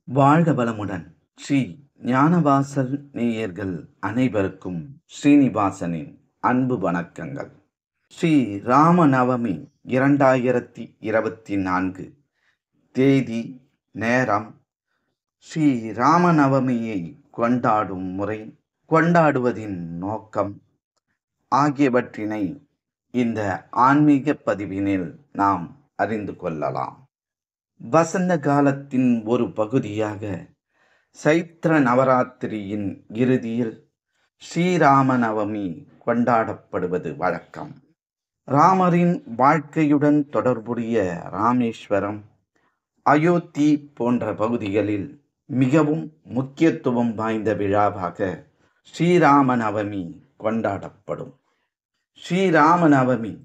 வாழ்க வளமுடன். ஸ்ரீ ஞானவாசல் நேயர்கள் அனைவருக்கும் ஸ்ரீனிவாசனின் அன்பு வணக்கங்கள். ஸ்ரீ ராமநவமி 2024 தேதி, நேரம், ஸ்ரீ ராமநவமியை கொண்டாடும் முறை, கொண்டாடுவதின் நோக்கம் ஆகியவற்றினை இந்த ஆன்மீக பதிவினில் நாம் அறிந்து கொள்ளலாம். வசந்த காலத்தின் ஒரு பகுதியாக சைத்திர நவராத்திரியின் இறுதியில் ஸ்ரீராம நவமி கொண்டாடப்படுவது வழக்கம். ராமரின் வாழ்க்கையுடன் தொடர்புடைய ராமேஸ்வரம், அயோத்தி போன்ற பகுதிகளில் மிகவும் முக்கியத்துவம் வாய்ந்த விழாவாக ஸ்ரீராம நவமி கொண்டாடப்படும். ஸ்ரீராம நவமி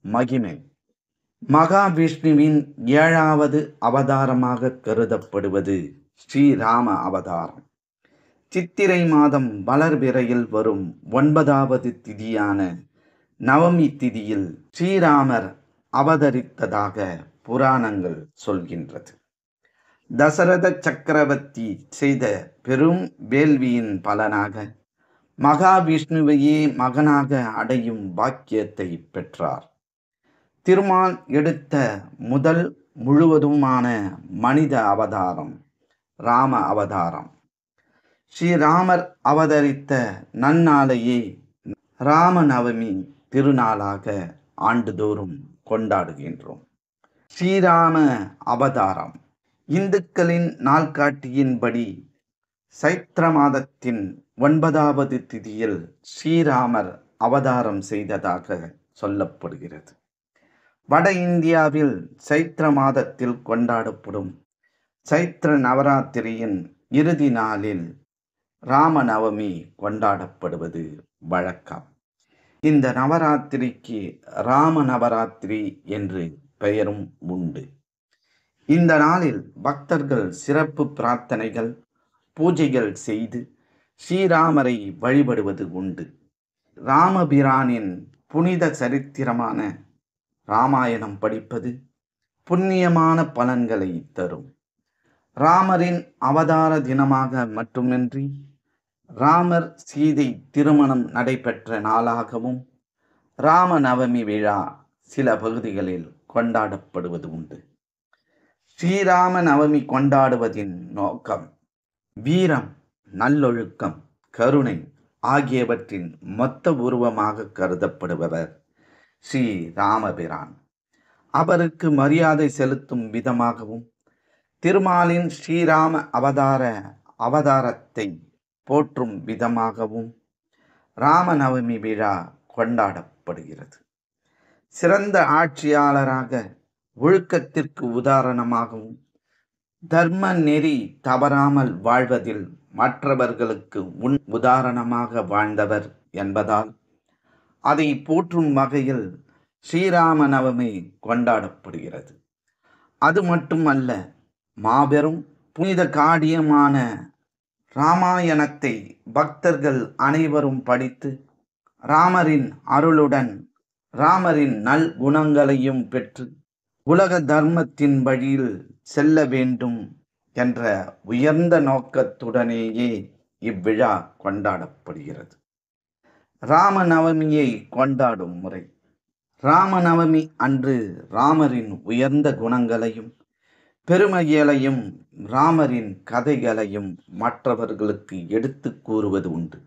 மகிமை மகாவிஷ்ணுவின் 7வது அவதாரமாக கருதப்படுவது ஸ்ரீராம அவதாரம். சித்திரை மாதம் வளர்பிறையில் வரும் 9வது திதியான நவமி திதியில் ஸ்ரீராமர் அவதரித்ததாக புராணங்கள் சொல்கின்றது. தசரத சக்கரவர்த்தி செய்த பெரும் வேள்வியின் பலனாக மகாவிஷ்ணுவையே மகனாக அடையும் பாக்கியத்தை பெற்றார். திருமால் எடுத்த முதல் முழுவதுமான மனித அவதாரம் ராம அவதாரம். ஸ்ரீராமர் அவதரித்த நன்னாளையே ராமநவமி திருநாளாக ஆண்டுதோறும் கொண்டாடுகின்றோம். ஸ்ரீராம அவதாரம் இந்துக்களின் நாள்காட்டியின்படி சைத்திர மாதத்தின் 9வது திதியில் ஸ்ரீராமர் அவதாரம் செய்ததாக சொல்லப்படுகிறது. வட இந்தியாவில் சைத்திர மாதத்தில் கொண்டாடப்படும் சைத்திர நவராத்திரியின் இறுதி நாளில் ராமநவமி கொண்டாடப்படுவது வழக்கம். இந்த நவராத்திரிக்கு ராம நவராத்திரி என்று பெயரும் உண்டு. இந்த நாளில் பக்தர்கள் சிறப்பு பிரார்த்தனைகள், பூஜைகள் செய்து ஸ்ரீராமரை வழிபடுவது உண்டு. ராமபிரானின் புனித சரித்திரமான ராமாயணம் படிப்பது புண்ணியமான பலன்களை தரும். ராமரின் அவதார தினமாக மட்டுமின்றி ராமர் சீதை திருமணம் நடைபெற்ற நாளாகவும் ராமநவமி விழா சில பகுதிகளில் கொண்டாடப்படுவது உண்டு. ஸ்ரீராம நவமி கொண்டாடுவதின் நோக்கம் வீரம், நல்லொழுக்கம், கருணை ஆகியவற்றின் மொத்த உருவமாக கருதப்படுபவர் ஸ்ரீ ராமபிரான். அவருக்கு மரியாதை செலுத்தும் விதமாகவும் திருமாலின் ஸ்ரீராம அவதாரத்தை போற்றும் விதமாகவும் ராமநவமி விழா கொண்டாடப்படுகிறது. சிறந்த ஆட்சியாளராக, ஒழுக்கத்திற்கு உதாரணமாகவும், தர்ம நெறி தவறாமல் வாழ்வதில் மற்றவர்களுக்கு உதாரணமாக வாழ்ந்தவர் என்பதால் அதை போற்றும் வகையில் ஸ்ரீராம நவமி கொண்டாடப்படுகிறது. அது மட்டுமல்ல, மாபெரும் புனித காவியமான ராமாயணத்தை பக்தர்கள் அனைவரும் படித்து ராமரின் அருளுடன் ராமரின் நல் குணங்களையும் பெற்று உலக தர்மத்தின் வழியில் செல்ல வேண்டும் என்ற உயர்ந்த நோக்கத்துடனேயே இவ்விழா கொண்டாடப்படுகிறது. ராமநவமியை கொண்டாடும் முறை. ராமநவமி அன்று ராமரின் உயர்ந்த குணங்களையும் பெருமைகளையும் ராமரின் கதைகளையும் மற்றவர்களுக்கு எடுத்து கூறுவது உண்டு.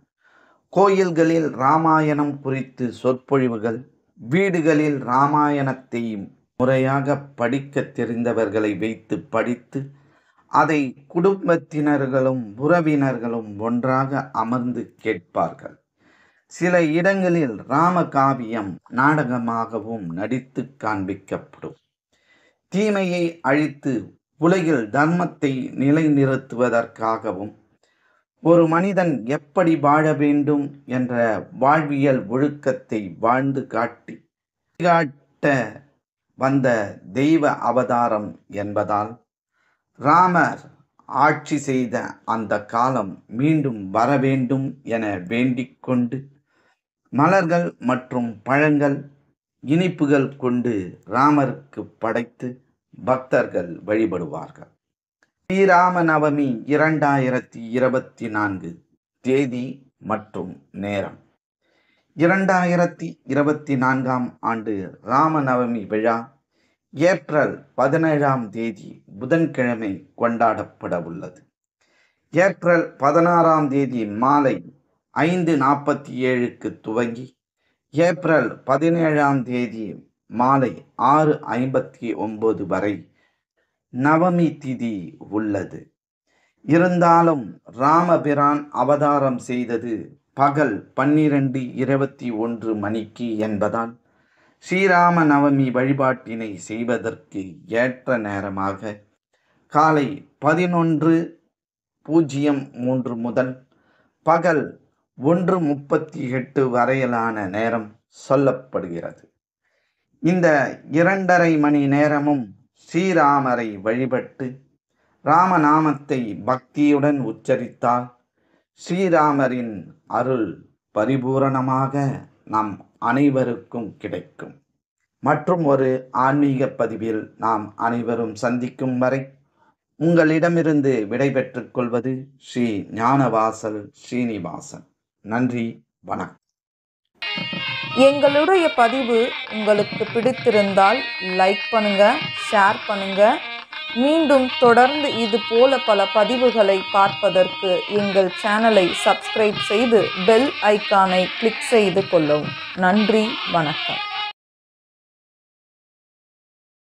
கோயில்களில் ராமாயணம் குறித்து சொற்பொழிவுகள், வீடுகளில் ராமாயணத்தை முறையாக படிக்க தெரிந்தவர்களை வைத்து படித்து அதை குடும்பத்தினர்களும் உறவினர்களும் ஒன்றாக அமர்ந்து கேட்பார்கள். சில இடங்களில் ராமகாவியம் நாடகமாகவும் நடித்து காண்பிக்கப்படும். தீமையை அழித்து உலகில் தர்மத்தை நிலைநிறுத்துவதற்காகவும் ஒரு மனிதன் எப்படி வாழ வேண்டும் என்ற வாழ்வியல் ஒழுக்கத்தை வாழ்ந்து காட்ட வந்த தெய்வ அவதாரம் என்பதால் ராமர் ஆட்சி செய்த அந்த காலம் மீண்டும் வர வேண்டும் என வேண்டிக் கொண்டு மலர்கள் மற்றும் பழங்கள், இனிப்புகள் கொண்டு ராமருக்கு படைத்து பக்தர்கள் வழிபடுவார்கள். ஸ்ரீராம நவமி 2024 தேதி மற்றும் நேரம். 2024ஆம் ஆண்டு ராமநவமி விழா ஏப்ரல் 17ஆம் தேதி புதன்கிழமை கொண்டாடப்பட உள்ளது. ஏப்ரல் 16ஆம் தேதி மாலை 5:47க்கு துவங்கி ஏப்ரல் 17ஆம் தேதி மாலை 6:59 வரை நவமி திதி உள்ளது. இருந்தாலும் ராமபிரான் அவதாரம் செய்தது பகல் 12:21 மணிக்கு என்பதால் ஸ்ரீராம நவமி வழிபாட்டினை செய்வதற்கு ஏற்ற நேரமாக காலை 11:03 முதல் பகல் 1:38 வரையிலான நேரம் சொல்லப்படுகிறது. இந்த 2:30 மணி நேரமும் ஸ்ரீராமரை வழிபட்டு ராமநாமத்தை பக்தியுடன் உச்சரித்தால் ஸ்ரீராமரின் அருள் பரிபூரணமாக நம் அனைவருக்கும் கிடைக்கும். மற்றும் ஒரு ஆன்மீக பதிவில் நாம் அனைவரும் சந்திக்கும் வரை உங்களிடமிருந்து விடைபெற்றுக் கொள்வது ஸ்ரீ ஞானவாசல் ஸ்ரீனிவாசன். நன்றி, வணக்கம். எங்களுடைய பதிவு உங்களுக்கு பிடித்திருந்தால் லைக் பண்ணுங்க, ஷேர் பண்ணுங்க. மீண்டும் தொடர்ந்து இது போல பல பதிவுகளை பார்ப்பதற்கு எங்கள் சேனலை சப்ஸ்கிரைப் செய்து பெல் ஐக்கானை கிளிக் செய்து கொள்ளவும். நன்றி, வணக்கம்.